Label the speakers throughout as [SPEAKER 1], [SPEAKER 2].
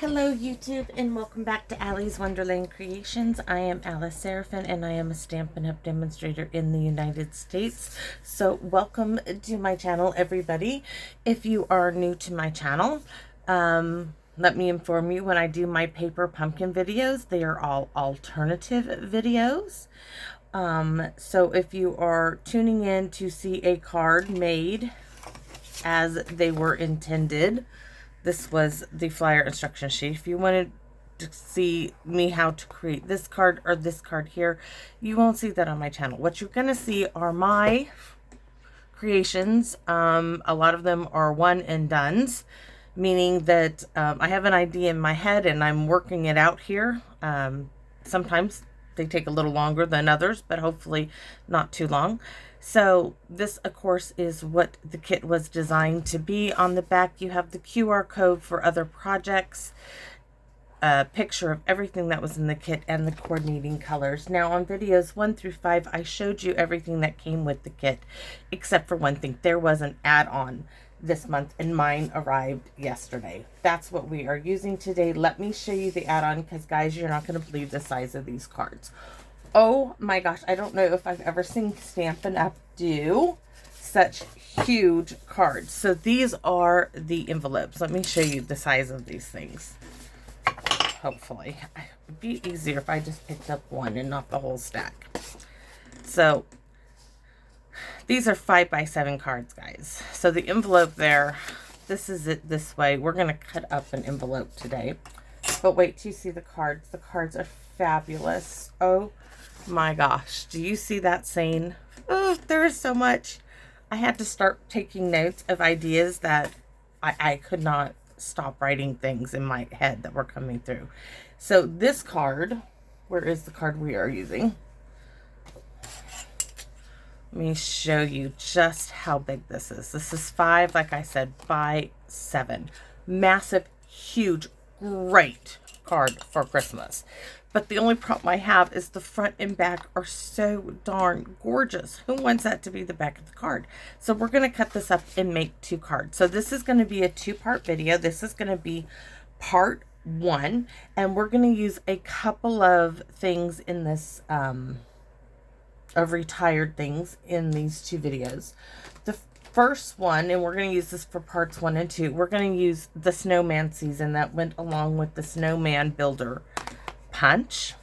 [SPEAKER 1] Hello YouTube and welcome back to Allie's Wonderland Creations. I am Alice Seraphin and I am a Stampin' Up! Demonstrator in the United States. So welcome to my channel, everybody. If you are new to my channel, let me inform you, when I do my paper pumpkin videos, they are all alternative videos. So if you are tuning in to see a card made as they were intended, this was the flyer instruction sheet. If you wanted to see me how to create this card or this card here, you won't see that on my channel. What you're going to see are my creations. A lot of them are one and dones, meaning that I have an idea in my head and I'm working it out here. Sometimes they take a little longer than others, but hopefully not too long. So this, of course, is what the kit was designed to be. On the back, you have the QR code for other projects, a picture of everything that was in the kit, and the coordinating colors. Now, on videos 1 through 5, I showed you everything that came with the kit, except for one thing. There was an add-on this month, and mine arrived yesterday. That's what we are using today. Let me show you the add-on, because, guys, you're not going to believe the size of these cards. Oh my gosh, I don't know if I've ever seen Stampin' Up! Do such huge cards. So these are the envelopes. Let me show you the size of these things. Hopefully. It'd be easier if I just picked up one and not the whole stack. So these are 5x7 cards, guys. So the envelope there, this is it this way. We're going to cut up an envelope today. But wait till you see the cards. The cards are fabulous. Oh my gosh, do you see that saying? Oh, there is so much. I had to start taking notes of ideas that I could not stop writing things in my head that were coming through. So this card, where is the card we are using? Let me show you just how big this is. This is 5, like I said, by 7. Massive, huge, great card for Christmas. But the only problem I have is the front and back are so darn gorgeous. Who wants that to be the back of the card? So we're going to cut this up and make 2 cards. So this is going to be a 2-part video. This is going to be part 1. And we're going to use a couple of things in this, of retired things in these 2 videos. The first one, and we're going to use this for parts 1 and 2, we're going to use the snowman season that went along with the snowman builder punch.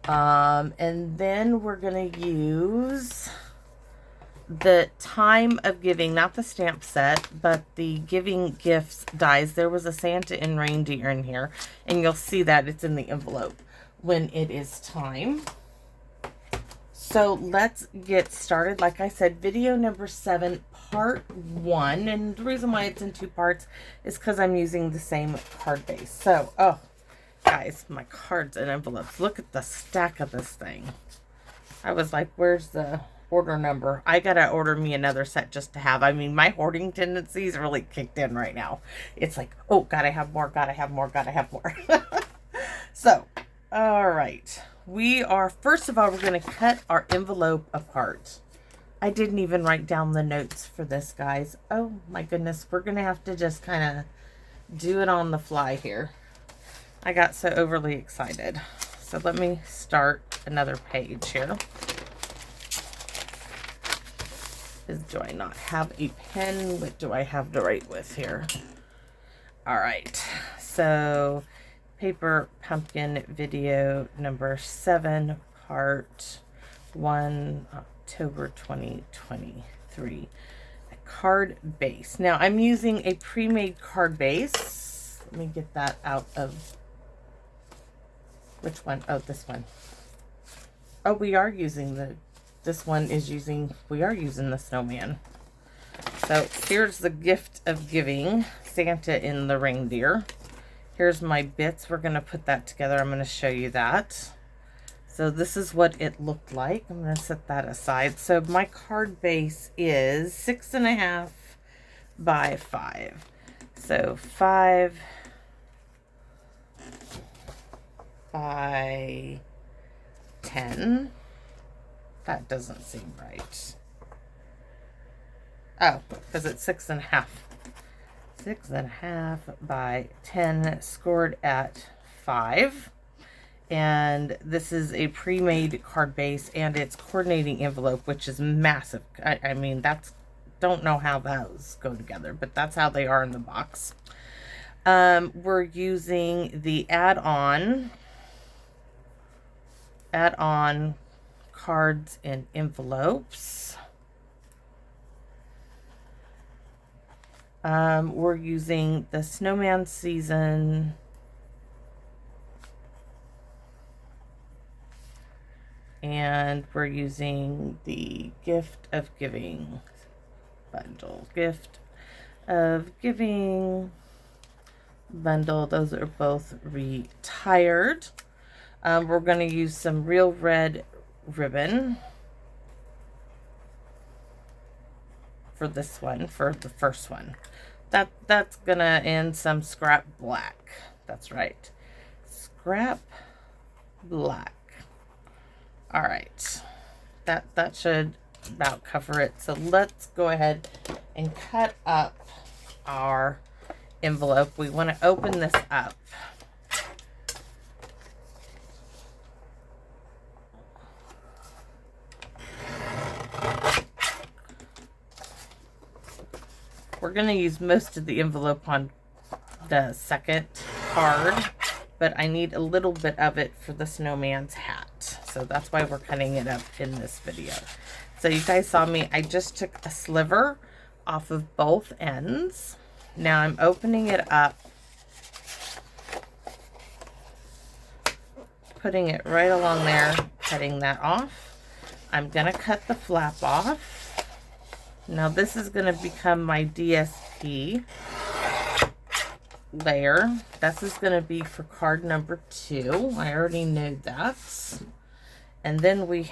[SPEAKER 1] And then we're going to use the time of giving, not the stamp set, but the giving gifts dies. There was a Santa and reindeer in here, and you'll see that it's in the envelope when it is time. So let's get started. Like I said, video number 7, part 1. And the reason why it's in 2 parts is because I'm using the same card base. So, oh, guys, my cards and envelopes. Look at the stack of this thing. I was like, where's the order number? I gotta order me another set just to have. I mean, my hoarding tendencies really kicked in right now. It's like, oh, gotta have more, gotta have more, gotta have more. So, all right. We are, first of all, we're going to cut our envelope apart. I didn't even write down the notes for this, guys. Oh, my goodness. We're going to have to just kind of do it on the fly here. I got so overly excited. So let me start another page here. Do I not have a pen? What do I have to write with here? All right. So paper pumpkin video number 7, part 1, October 2023. A card base. Now I'm using a pre-made card base. Let me get that out of, which one? Oh, this one. Oh, we are using the, this one is using, we are using the snowman. So here's the gift of giving, Santa and the reindeer. Here's my bits. We're going to put that together. I'm going to show you that. So this is what it looked like. I'm going to set that aside. So my card base is 6.5 by 5. So 5 by 10. That doesn't seem right. Oh, because it's 6.5. 6.5 by 10, scored at 5. And this is a pre-made card base, and it's coordinating envelope, which is massive. I mean, don't know how those go together, but that's how they are in the box. We're using the add-on cards and envelopes. We're using the Snowman Season and we're using the Gift of Giving bundle. Gift of Giving bundle. Those are both retired. We're going to use some real red ribbon for this one, for the first one. That's going to end some scrap black. That's right. Scrap black. All right. That should about cover it. So let's go ahead and cut up our envelope. We want to open this up. We're going to use most of the envelope on the second card, but I need a little bit of it for the snowman's hat. So that's why we're cutting it up in this video. So you guys saw me, I just took a sliver off of both ends. Now I'm opening it up, putting it right along there, cutting that off. I'm going to cut the flap off. Now this is going to become my DSP layer. This is going to be for card number 2. I already know that. And then we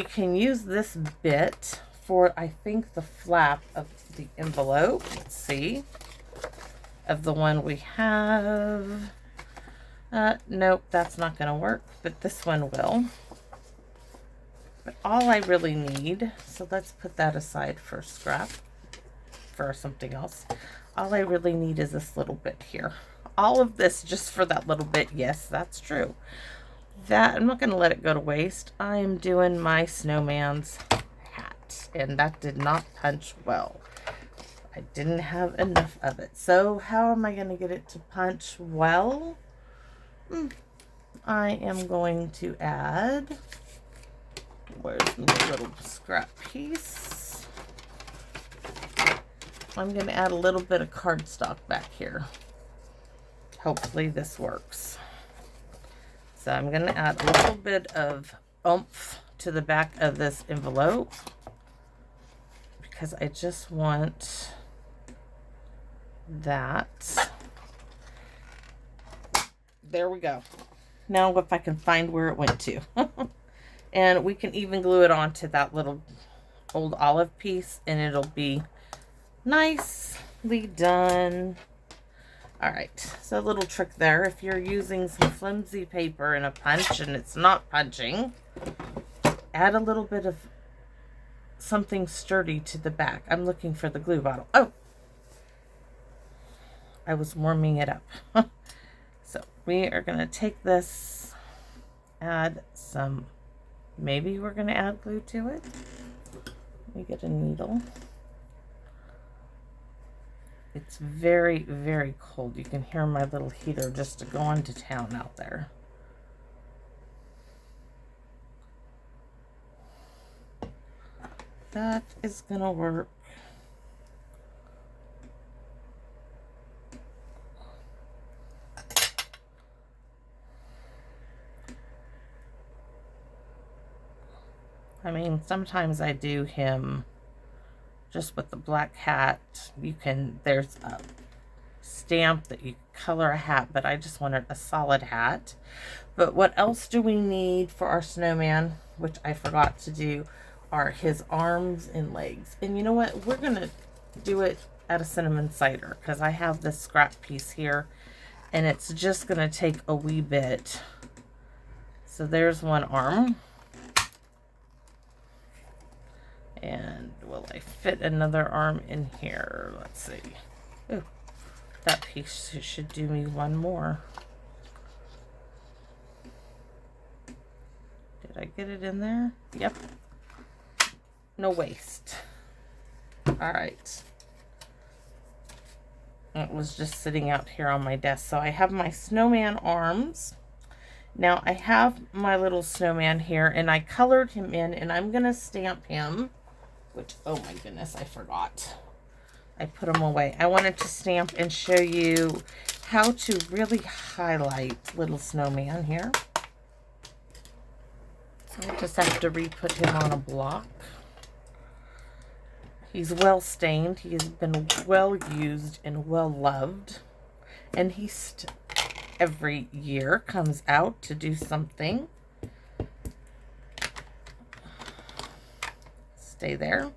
[SPEAKER 1] can use this bit for, I think, the flap of the envelope. Let's see. Of the one we have. Nope, that's not going to work, but this one will. But all I really need, so let's put that aside for scrap, for something else. All I really need is this little bit here. All of this just for that little bit. Yes, that's true. That, I'm not going to let it go to waste. I am doing my snowman's hat, and that did not punch well. I didn't have enough of it. So how am I going to get it to punch well? I am going to add, where's my little scrap piece? I'm going to add a little bit of cardstock back here. Hopefully this works. So I'm going to add a little bit of oomph to the back of this envelope because I just want that. There we go. Now if I can find where it went to. And we can even glue it onto that little old olive piece and it'll be nicely done. All right, so a little trick there. If you're using some flimsy paper in a punch and it's not punching, add a little bit of something sturdy to the back. I'm looking for the glue bottle. Oh, I was warming it up. So we are going to take this, add some, maybe we're going to add glue to it. Let me get a needle. It's very, very cold. You can hear my little heater just going to town out there. That is going to work. I mean, sometimes I do him just with the black hat. You can, there's a stamp that you color a hat, but I just wanted a solid hat. But what else do we need for our snowman, which I forgot to do, are his arms and legs. And you know what? We're going to do it out of cinnamon cider because I have this scrap piece here and it's just going to take a wee bit. So there's one arm. And will I fit another arm in here? Let's see. Ooh, that piece should do me one more. Did I get it in there? Yep. No waste. All right. It was just sitting out here on my desk. So I have my snowman arms. Now I have my little snowman here, and I colored him in, and I'm going to stamp him, which, oh my goodness, I forgot. I put them away. I wanted to stamp and show you how to really highlight little snowman here. So I just have to re-put him on a block. He's well stained. He has been well used and well loved. And he's every year comes out to do something. Stay there.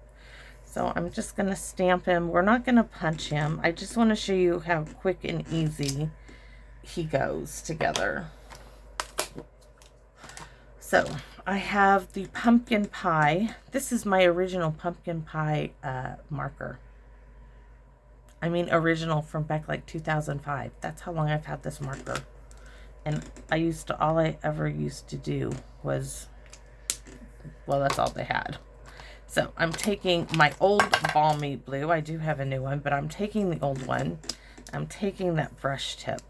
[SPEAKER 1] So I'm just going to stamp him. We're not going to punch him. I just want to show you how quick and easy he goes together. So I have the pumpkin pie. This is my original pumpkin pie marker. I mean original from back like 2005. That's how long I've had this marker. And all I ever used to do was, well, that's all they had. So I'm taking my old balmy blue. I do have a new one, but I'm taking the old one. I'm taking that brush tip.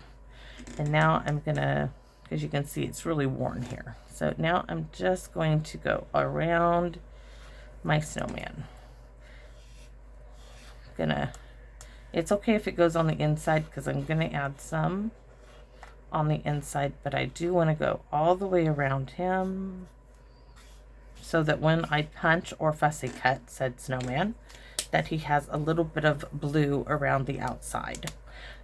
[SPEAKER 1] And now I'm gonna, as you can see, it's really worn here. So now I'm just going to go around my snowman. It's okay if it goes on the inside because I'm gonna add some on the inside, but I do want to go all the way around him so that when I punch or fussy cut said snowman, that he has a little bit of blue around the outside.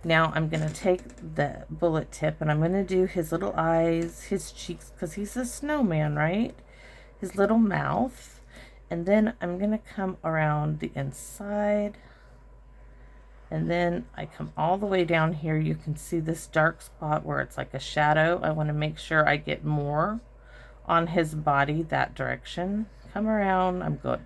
[SPEAKER 1] Now I'm going to take the bullet tip and I'm going to do his little eyes, his cheeks, because he's a snowman, right? His little mouth. And then I'm going to come around the inside. And then I come all the way down here. You can see this dark spot where it's like a shadow. I want to make sure I get more on his body that direction. Come around. I'm good.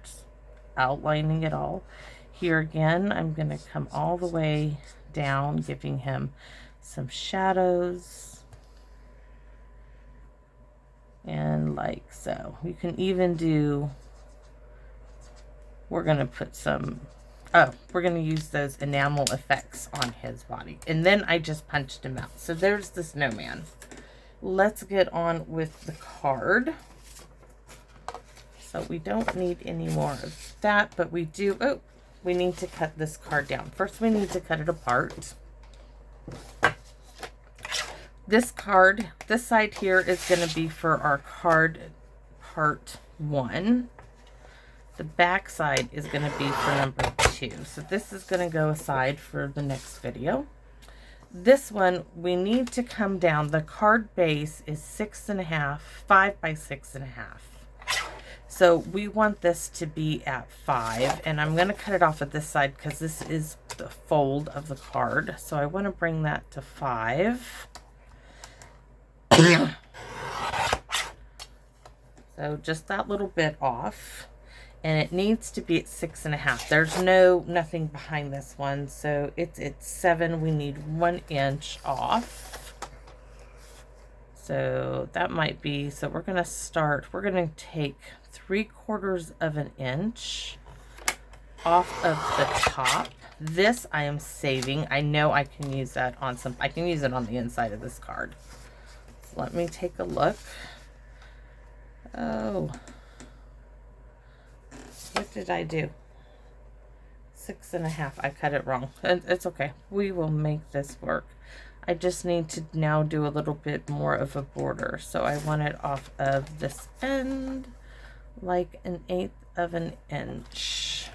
[SPEAKER 1] Outlining it all. Here again, I'm going to come all the way down, giving him some shadows. And like so. You can even do, we're going to put some, we're going to use those enamel effects on his body. And then I just punched him out. So there's the snowman. Let's get on with the card. So we don't need any more of that, but we do, we need to cut this card down. First, we need to cut it apart. This card, this side here is going to be for our card part 1. The back side is going to be for number 2. So this is going to go aside for the next video. This one, we need to come down. The card base is 6.5, 5 by 6.5. So we want this to be at 5, and I'm going to cut it off at this side because this is the fold of the card. So I want to bring that to 5. So just that little bit off, and it needs to be at 6.5. There's nothing behind this one, so it's at 7. We need 1 inch off. So that might be, so we're going to take 3/4 of an inch off of the top. This I am saving. I know I can use that on I can use it on the inside of this card. So let me take a look. Oh, what did I do? 6.5. I cut it wrong. It's okay. We will make this work. I just need to now do a little bit more of a border. So I want it off of this end, like 1/8 of an inch.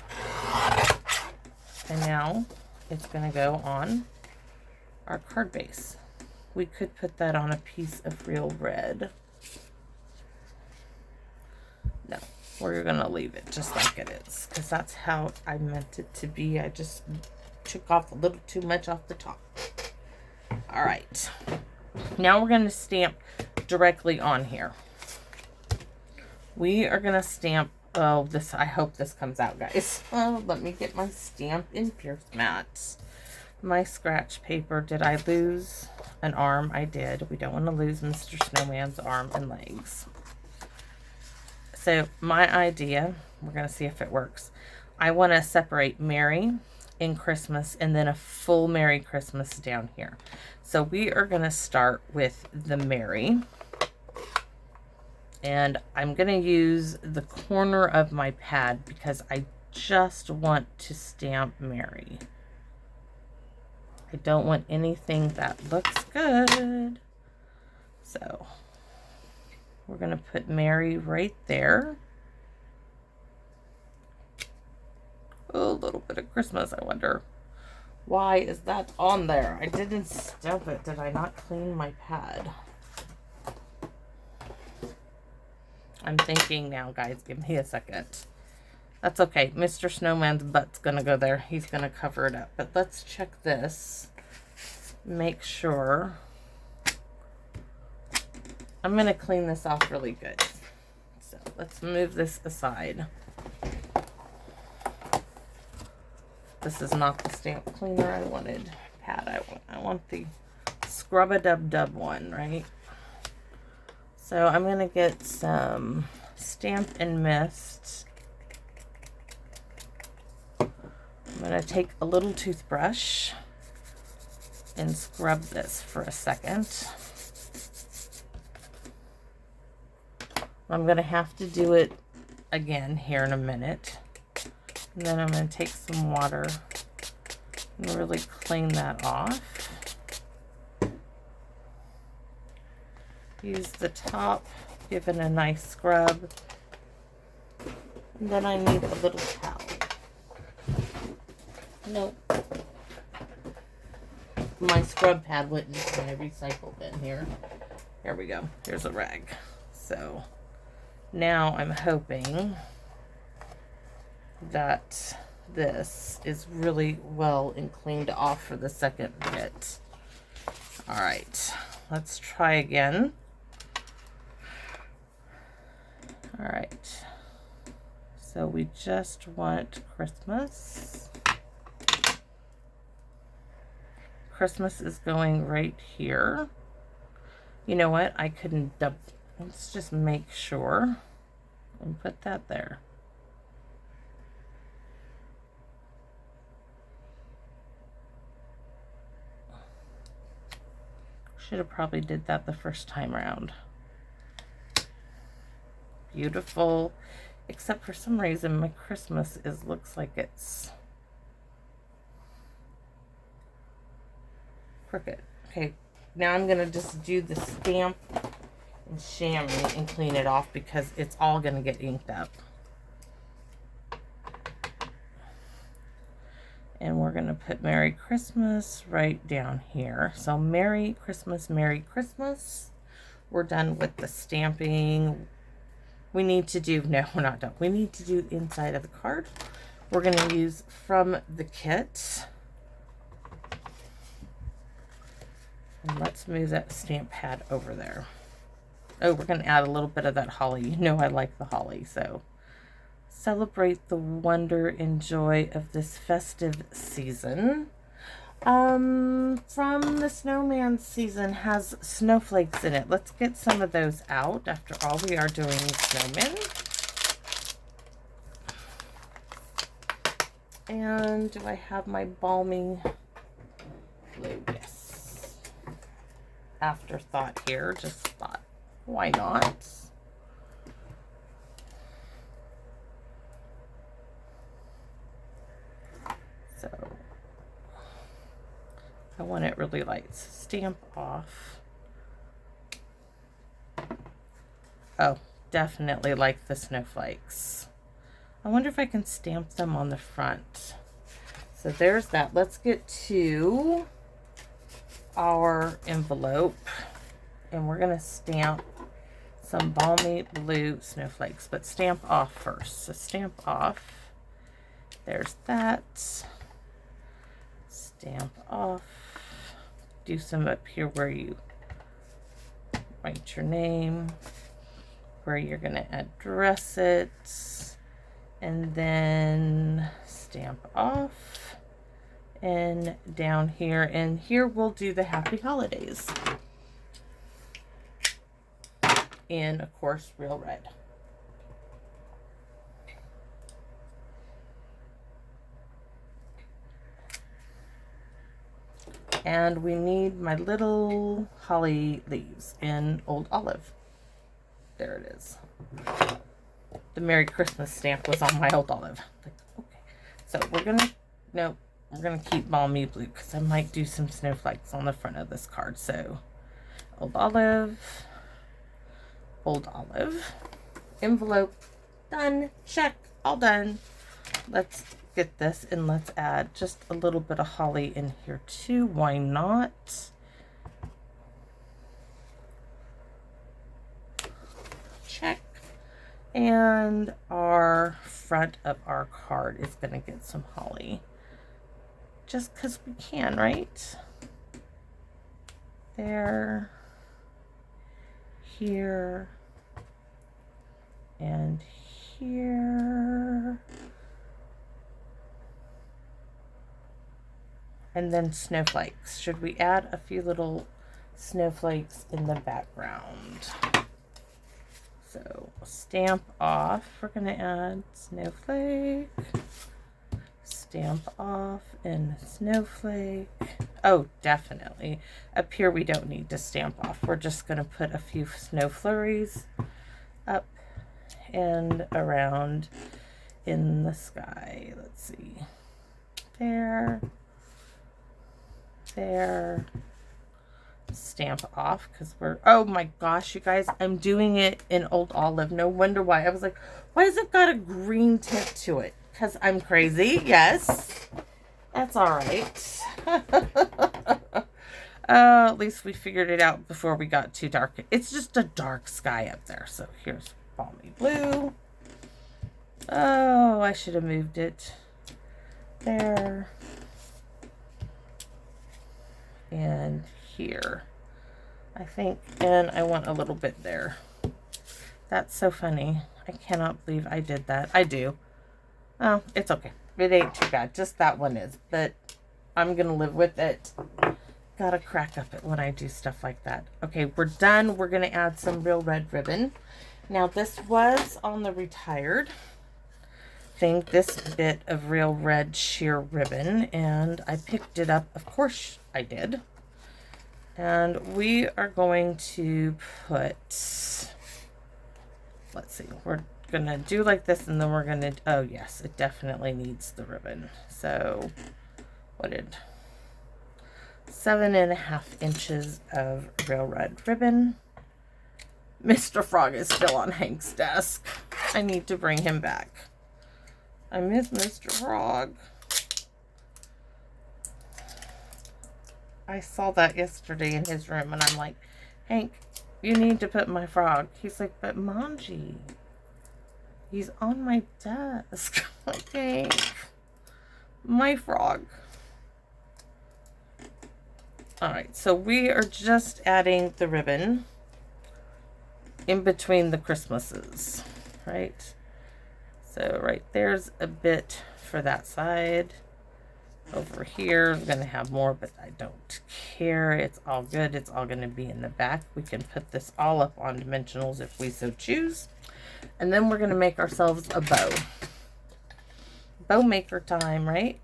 [SPEAKER 1] And now it's going to go on our card base. We could put that on a piece of real red. No, we're going to leave it just like it is, because that's how I meant it to be. I just took off a little too much off the top. All right, now we're going to stamp directly on here. We are going to stamp Oh, this, I hope this comes out, guys. Oh, let me get my Stampin' Pierce mats. My scratch paper. Did I lose an arm? I did. We don't want to lose Mr. Snowman's arm and legs. So my idea, we're going to see if it works. I want to separate Merry in Christmas and then a full Merry Christmas down here. So we are going to start with the Merry. And I'm going to use the corner of my pad because I just want to stamp Merry. I don't want anything that looks good. So we're going to put Merry right there. Oh, a little bit of Christmas, I wonder. Why is that on there? I didn't stamp it. Did I not clean my pad? I'm thinking now, guys. Give me a second. That's okay. Mr. Snowman's butt's going to go there. He's going to cover it up. But let's check this. Make sure. I'm going to clean this off really good. So let's move this aside. This is not the stamp cleaner I wanted. Pad. I want the Scrub-a-Dub-Dub one, right? So I'm going to get some Stampin' Mist. I'm going to take a little toothbrush and scrub this for a second. I'm going to have to do it again here in a minute. And then I'm going to take some water and really clean that off. Use the top, give it a nice scrub. And then I need a little towel. Nope. My scrub pad went into my recycle bin here. Here we go. Here's a rag. So now I'm hoping that this is really well and cleaned off for the second bit. All right, let's try again. All right, so we just want Christmas. Christmas is going right here. You know what? I couldn't let's just make sure and put that there. Should have probably did that the first time around. Beautiful. Except for some reason my Christmas looks like it's crooked. Okay, now I'm gonna just do the stamp and chamois and clean it off because it's all gonna get inked up. And we're gonna put Merry Christmas right down here. So Merry Christmas, Merry Christmas. We're done with the stamping. We need to do, no, we're not done. We need to do the inside of the card. We're gonna use from the kit. And let's move that stamp pad over there. Oh, we're gonna add a little bit of that holly. You know I like the holly, so. Celebrate the wonder and joy of this festive season. From the snowman season has snowflakes in it. Let's get some of those out. After all, we are doing snowmen. And do I have my balmy blue? Yes. Afterthought here. Just thought, why not? So I want it really light. Stamp off. Oh, definitely like the snowflakes. I wonder if I can stamp them on the front. So there's that. Let's get to our envelope. And we're going to stamp some balmy blue snowflakes. But stamp off first. So stamp off. There's that. Stamp off. Do some up here where you write your name, where you're going to address it. and then stamp off, and down here, and here we'll do the happy holidays in, of course, real red. And we need my little holly leaves in Old Olive. There it is. The Merry Christmas stamp was on my Old Olive. Like, okay. So we're gonna keep Balmy Blue because I might do some snowflakes on the front of this card. So Old Olive, envelope, done, check, all done. Let's get this and let's add just a little bit of holly in here too. Why not? Check. And our front of our card is going to get some holly. Just because we can, right? There. Here. And here. And then snowflakes. Should we add a few little snowflakes in the background? So stamp off. We're going to add snowflake. Stamp off and snowflake. Oh, definitely. Up here we don't need to stamp off. We're just going to put a few snow flurries up and around in the sky. Let's see. There. There. Stamp off because we're, oh my gosh, you guys, I'm doing it in Old Olive. No wonder why. I was like, why has it got a green tint to it? Because I'm crazy. Yes. That's all right. At least we figured it out before we got too dark. It's just a dark sky up there. So here's Balmy Blue. Oh, I should have moved it there. And here, I think, and I want a little bit there. That's so funny. I cannot believe I did that. I do. Oh, it's okay. It ain't too bad. Just that one is, but I'm gonna live with it. Gotta crack up it when I do stuff like that. Okay, we're done. We're gonna add some real red ribbon. Now this was on the retired thing, this bit of real red sheer ribbon, and I picked it up. Of course I did. And we are going to put, let's see, we're gonna do like this, and then we're gonna, oh yes, it definitely needs the ribbon. So what did 7.5 inches of real red ribbon. Mr. Frog is still on Hank's desk. I need to bring him back. I miss Mr. Frog. I saw that yesterday in his room, and I'm like, Hank, you need to put my frog. He's like, but Manji, he's on my desk. Okay, my frog. All right, so we are just adding the ribbon in between the Christmases, right? So right there's a bit for that side. Over here, I'm going to have more, but I don't care. It's all good. It's all going to be in the back. We can put this all up on dimensionals if we so choose. And then we're going to make ourselves a bow. Bow maker time, right?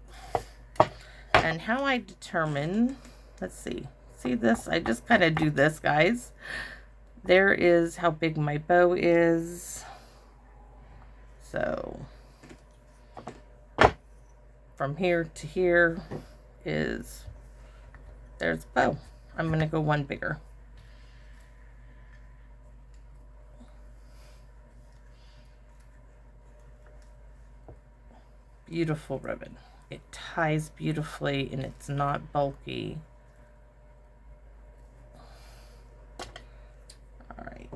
[SPEAKER 1] And how I determine, let's see. See this? I just kind of do this, guys. There is how big my bow is. So from here to here is, there's bow. I'm going to go one bigger. Beautiful ribbon. It ties beautifully and it's not bulky. All right.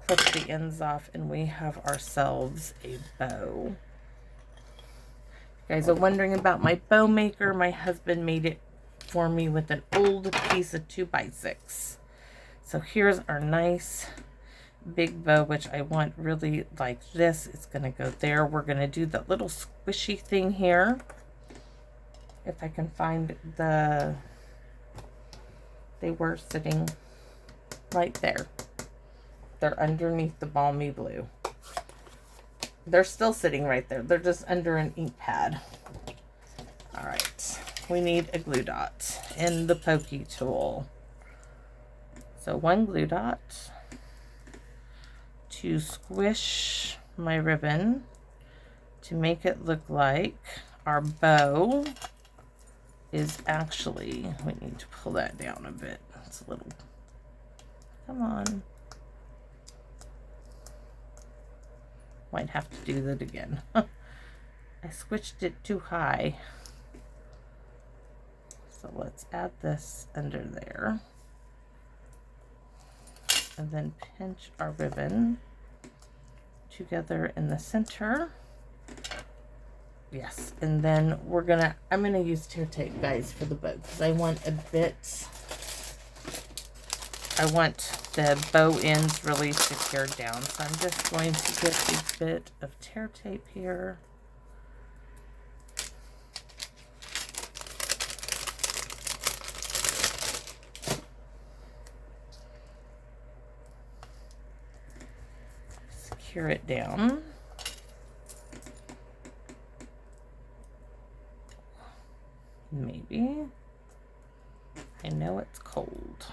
[SPEAKER 1] Clip the ends off and we have ourselves a bow. You guys are wondering about my bow maker. My husband made it for me with an old piece of 2x6. So here's our nice big bow, which I want really like this. It's going to go there. We're going to do the little squishy thing here. If I can find the, they were sitting right there. They're underneath the balmy blue. They're still sitting right there. They're just under an ink pad. All right. We need a glue dot in the pokey tool. So one glue dot to squish my ribbon to make it look like our bow is actually, we need to pull that down a bit. It's a little, come on. Might have to do that again. I switched it too high. So let's add this under there. And then pinch our ribbon together in the center. Yes, and then I'm gonna use tear tape, guys, for the bow, because I want the bow ends really secured down. So I'm just going to get a bit of tear tape here. Secure it down. Maybe. I know it's cold.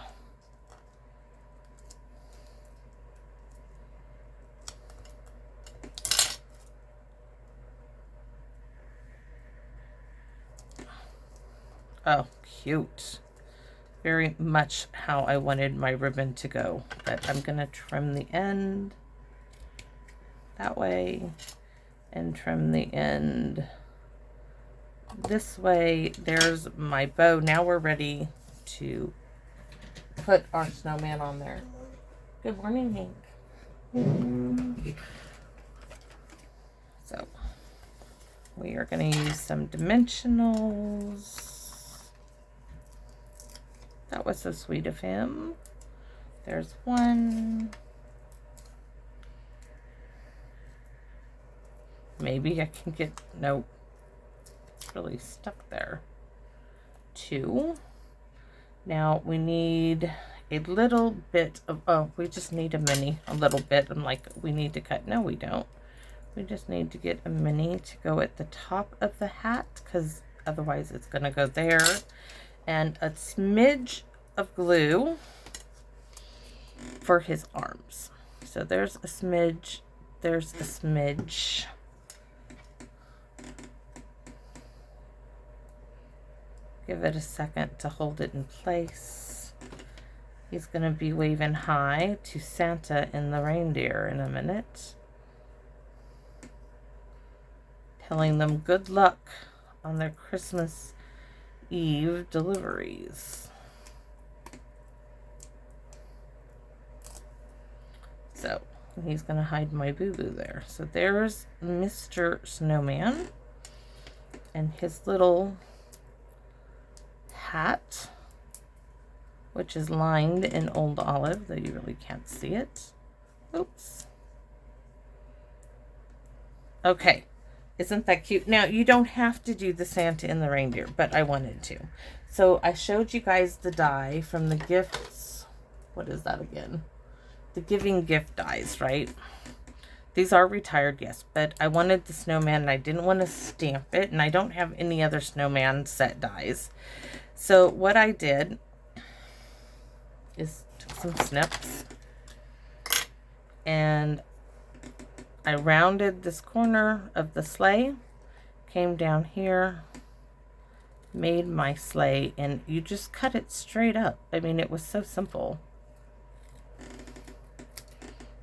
[SPEAKER 1] Oh, cute. Very much how I wanted my ribbon to go. But I'm going to trim the end that way and trim the end this way. There's my bow. Now we're ready to put our snowman on there. Good morning, Hank. So we are going to use some dimensionals. That was so sweet of him. There's one. Maybe I can get, nope. It's really stuck there. Two. Now we need a little bit of, oh, we just need a mini, a little bit. I'm like, we need to cut. No, we don't. We just need to get a mini to go at the top of the hat, because otherwise it's going to go there. And a smidge of glue for his arms. So there's a smidge, there's a smidge. Give it a second to hold it in place. He's going to be waving hi to Santa and the reindeer in a minute, telling them good luck on their Christmas Eve deliveries. So he's going to hide my boo-boo there. So there's Mr. Snowman and his little hat, which is lined in old olive, though you really can't see it. Oops. Okay. Isn't that cute? Now, you don't have to do the Santa and the reindeer, but I wanted to. So I showed you guys the die from the gifts. What is that again? The giving gift dies, right? These are retired, yes, but I wanted the snowman and I didn't want to stamp it, and I don't have any other snowman set dies. So what I did is took some snips and I rounded this corner of the sleigh, came down here, made my sleigh, and you just cut it straight up. I mean, it was so simple.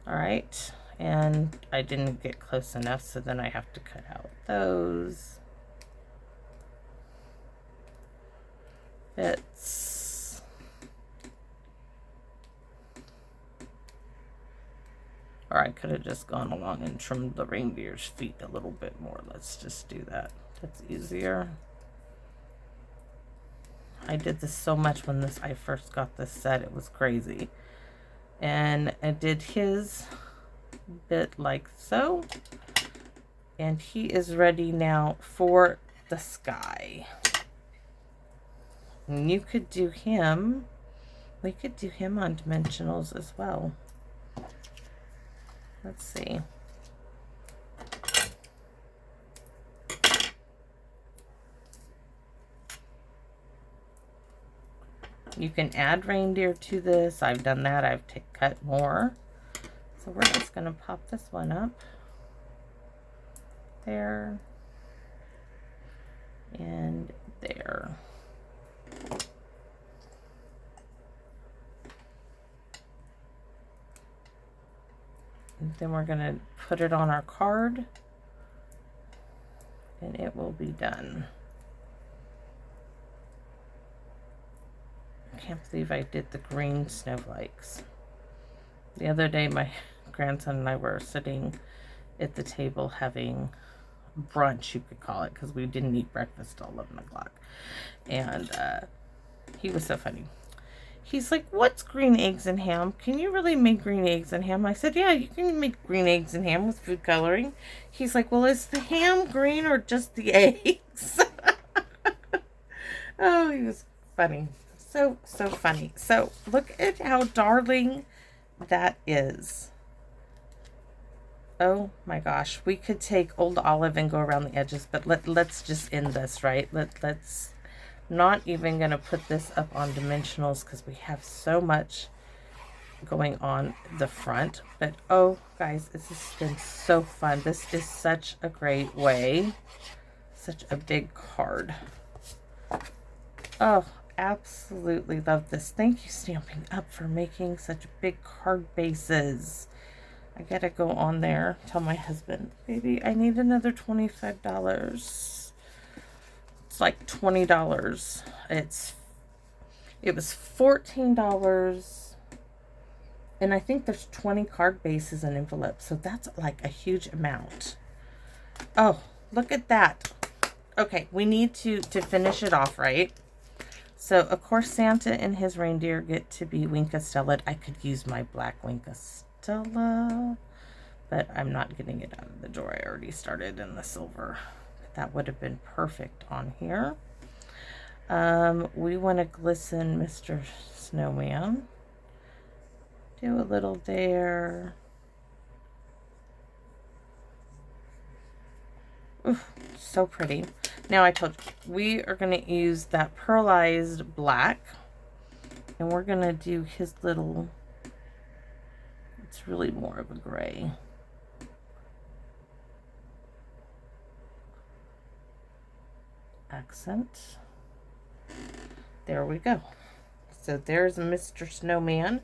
[SPEAKER 1] All right, and I didn't get close enough, so then I have to cut out those bits. Or I could have just gone along and trimmed the reindeer's feet a little bit more. Let's just do that. That's easier. I did this so much when I first got this set. It was crazy. And I did his bit like so. And he is ready now for the sky. And you could do him, we could do him on dimensionals as well. Let's see. You can add reindeer to this. I've done that. I've cut more. So we're just going to pop this one up. There. And there. And then we're going to put it on our card. And it will be done. I can't believe I did the green snowflakes. The other day, my grandson and I were sitting at the table having brunch, you could call it, because we didn't eat breakfast till 11 o'clock. And he was so funny. He's like, what's green eggs and ham? Can you really make green eggs and ham? I said, yeah, you can make green eggs and ham with food coloring. He's like, well, is the ham green or just the eggs? Oh, he was funny. So funny. So look at how darling that is. Oh my gosh. We could take Old Olive and go around the edges, but let's just end this, right? Let's not even going to put this up on dimensionals because we have so much going on the front. But oh guys, this has been so fun. This is such a great way. Such a big card. Oh, absolutely love this. Thank you, Stamping Up, for making such big card bases. I gotta go on there, tell my husband, baby, I need another $25. It's like $20. It was $14, and I think there's 20 card bases and envelopes, so that's like a huge amount. Oh, look at that. Okay, we need to finish it off, right? So, of course, Santa and his reindeer get to be Winka Stella. I could use my black Winka Stella, but I'm not getting it out of the drawer. I already started in the silver. That would have been perfect on here. We want to glisten Mr. Snowman. Do a little there. Oof, so pretty. Now I told you, we are going to use that pearlized black, and we're going to do his little, it's really more of a gray. Accent. There we go. So there's Mr. Snowman,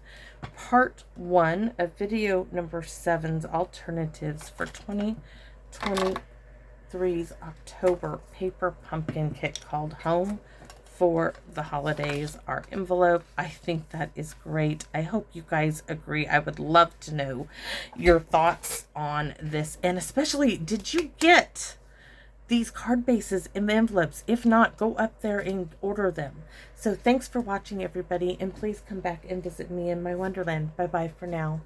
[SPEAKER 1] part 1 of video number 7's alternatives for 2023's October paper pumpkin kit called Home for the Holidays. Our envelope, I think that is great. I hope you guys agree. I would love to know your thoughts on this, and especially, did you get these card bases and envelopes? If not, go up there and order them. So thanks for watching, everybody, and please come back and visit me in my wonderland. Bye bye for now.